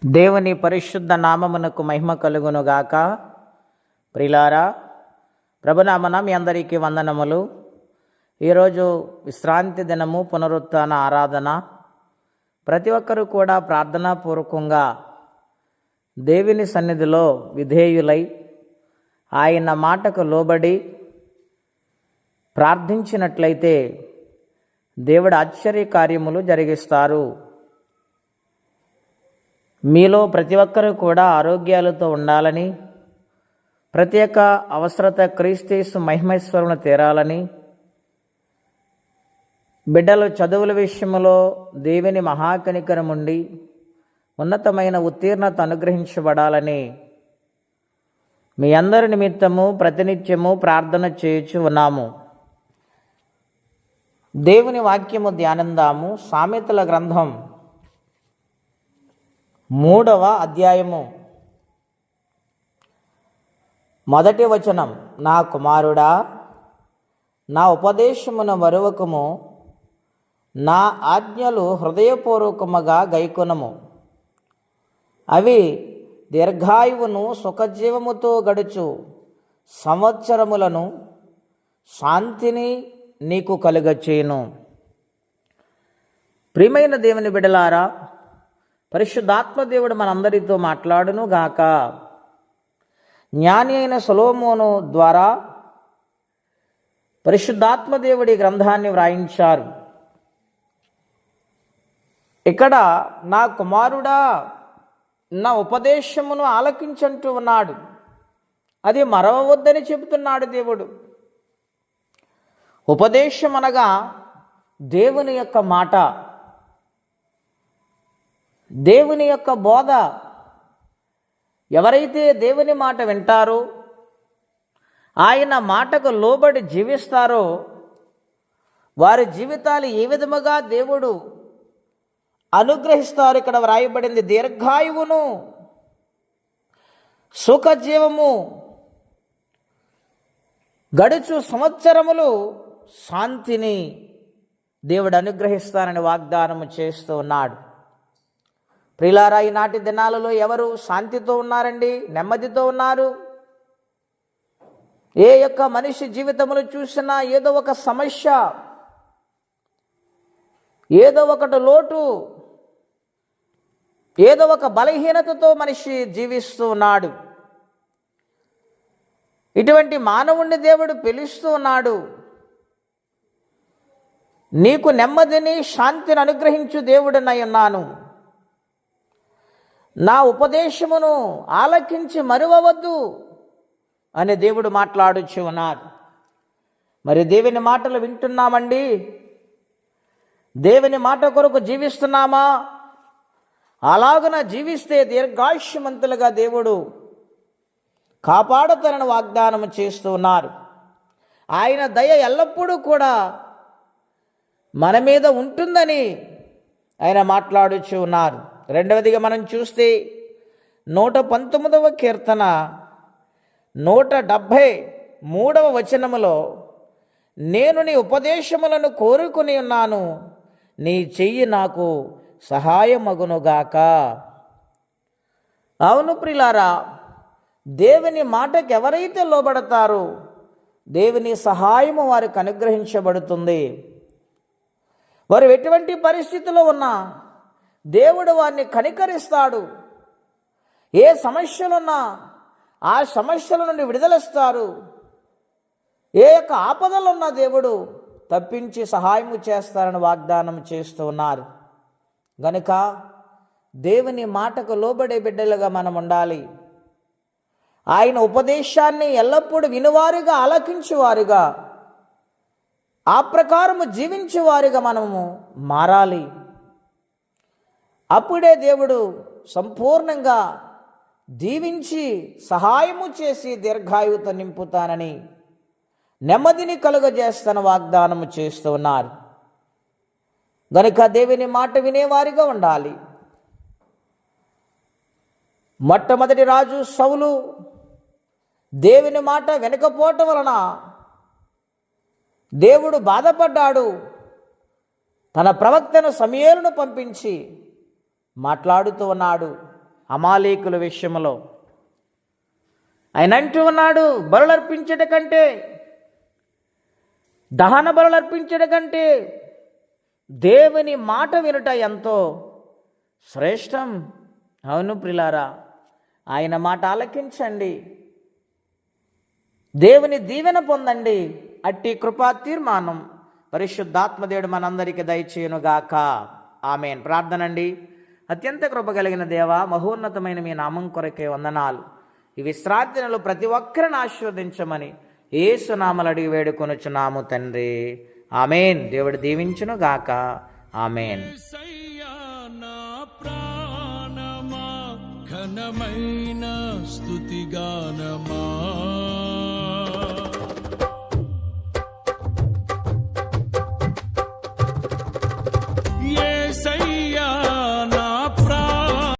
దేవుని పరిశుద్ధ నామమునకు మహిమ కలుగునుగాక. ప్రిలారా, ప్రభునామన మీ అందరికీ వందనములు. ఈరోజు విశ్రాంతి దినము, పునరుత్థాన ఆరాధన. ప్రతి ఒక్కరూ కూడా ప్రార్థనాపూర్వకంగా దేవుని సన్నిధిలో విధేయులై ఆయన మాటకు లోబడి ప్రార్థించినట్లయితే దేవుడు ఆశ్చర్య కార్యములు జరిగిస్తారు. మీలో ప్రతి ఒక్కరూ కూడా ఆరోగ్యాలతో ఉండాలని, ప్రత్యేక అవసరత క్రీస్తు మహిమేశ్వరుని తీరాలని, బిడ్డలు చదువుల విషయంలో దేవుని మహాకనికరం ఉండి ఉన్నతమైన ఉత్తీర్ణత అనుగ్రహించబడాలని మీ అందరి నిమిత్తము ప్రతినిత్యము ప్రార్థన చేయుచు ఉన్నాము. దేవుని వాక్యము ధ్యానందాము. సామెతల గ్రంథం 3వ అధ్యాయము 1వ వచనం. నా కుమారుడా, నా ఉపదేశమును మరువకము, నా ఆజ్ఞలు హృదయపూర్వకముగా గైకొనము. అవి దీర్ఘాయువును సుఖజీవముతో గడుచు సంవత్సరములను శాంతిని నీకు కలుగచేయును. ప్రియమైన దేవుని బిడ్డలారా, పరిశుద్ధాత్మ దేవుడు మనందరితో మాట్లాడును గాక. జ్ఞాని అయిన సొలొమోను ద్వారా పరిశుద్ధాత్మ దేవుడి గ్రంథాన్ని వ్రాయించారు. ఇక్కడ నా కుమారుడా, నా ఉపదేశమును ఆలకించంటూ ఉన్నాడు. అది మరవవద్దని చెబుతున్నాడు దేవుడు. ఉపదేశం అనగా దేవుని యొక్క మాట, దేవుని యొక్క బోధ. ఎవరైతే దేవుని మాట వింటారో, ఆయన మాటకు లోబడి జీవిస్తారో, వారి జీవితాలు ఏ విధముగా దేవుడు అనుగ్రహిస్తారు. ఇక్కడ వ్రాయబడింది దీర్ఘాయువును సుఖజీవము గడుచు సంవత్సరములు శాంతిని దేవుడు అనుగ్రహిస్తానని వాగ్దానము చేస్తూ ఉన్నాడు. ప్రియులారా, ఈనాటి దినాలలో ఎవరు శాంతితో ఉన్నారండి? నెమ్మదితో ఉన్నారు? ఏ యొక్క మనిషి జీవితంలో చూసినా ఏదో ఒక సమస్య, ఏదో ఒకటి లోటు, ఏదో ఒక బలహీనతతో మనిషి జీవిస్తూ ఉన్నాడు. ఇటువంటి మానవుణ్ణి దేవుడు పిలుస్తూ ఉన్నాడు. నీకు నెమ్మదిని శాంతిని అనుగ్రహించు దేవుడినై ఉన్నాను. నా ఉపదేశమును ఆలకించి మరువవద్దు అని దేవుడు మాట్లాడుచు ఉన్నారు. మరి దేవుని మాటలు వింటున్నామండి? దేవుని మాట కొరకు జీవిస్తున్నామా? అలాగున జీవిస్తే దీర్ఘాయుష్యమంతులుగా దేవుడు కాపాడుతానని వాగ్దానం చేస్తూ ఉన్నారు. ఆయన దయ ఎల్లప్పుడూ కూడా మన మీద ఉంటుందని ఆయన మాట్లాడుచు ఉన్నారు. రెండవదిగా మనం చూస్తే 119వ కీర్తన 173వ వచనములో, నేను నీ ఉపదేశములను కోరుకుని ఉన్నాను, నీ చెయ్యి నాకు సహాయమగునుగాక. అవును ప్రియులారా, దేవుని మాటకు ఎవరైతే లోబడతారో దేవుని సహాయము వారికి అనుగ్రహించబడుతుంది. వారు ఎటువంటి పరిస్థితిలో ఉన్నా దేవుడు వారిని కనికరిస్తాడు. ఏ సమస్యలున్నా ఆ సమస్యల నుండి విడుదలిస్తారు. ఏ యొక్క ఆపదలున్నా దేవుడు తప్పించి సహాయము చేస్తారని వాగ్దానం చేస్తూ ఉన్నారు. గనుక దేవుని మాటకు లోబడే బిడ్డలుగా మనం ఉండాలి. ఆయన ఉపదేశాన్ని ఎల్లప్పుడూ వినువారుగా, ఆలకించువారుగా, ఆ ప్రకారము జీవించేవారుగా మనము మారాలి. అప్పుడే దేవుడు సంపూర్ణంగా దీవించి సహాయము చేసి దీర్ఘాయువుతో నింపుతానని, నెమ్మదిని కలుగజేస్తాను వాగ్దానము చేస్తూ ఉన్నారు. గనుక దేవుని మాట వినేవారిగా ఉండాలి. మొట్టమొదటి రాజు సౌలు దేవుని మాట వినకపోవటం వలన దేవుడు బాధపడ్డాడు. తన ప్రవక్తను సమూయేలును పంపించి మాట్లాడుతూ ఉన్నాడు. అమాలేకుల విషయంలో. ఆయన అంటూ ఉన్నాడు, బలులర్పించట కంటే, దహన బలులర్పించట కంటే దేవుని మాట వినుట ఎంతో శ్రేష్టం. అవును ప్రిలారా, ఆయన మాట ఆలకించండి, దేవుని దీవెన పొందండి. అట్టి కృపా తీర్మానం పరిశుద్ధాత్మదేవుడు మనందరికీ దయచేయునుగాక. ఆమేన్. ప్రార్థన అండి. అత్యంత కృప కలిగిన దేవా, మహోన్నతమైన మీ నామం కొరకే వందనాలు. ఈ విశ్రాంతి నెలలో ప్రతి ఒక్కరిని ఆశీర్వదించమని యేసు నామములో అడిగి వేడుకొనుచున్నాము తండ్రి. ఆమేన్. దేవుడు దీవించునుగాక. ఆమేన్. ఘనమైన స్తుతిగానమా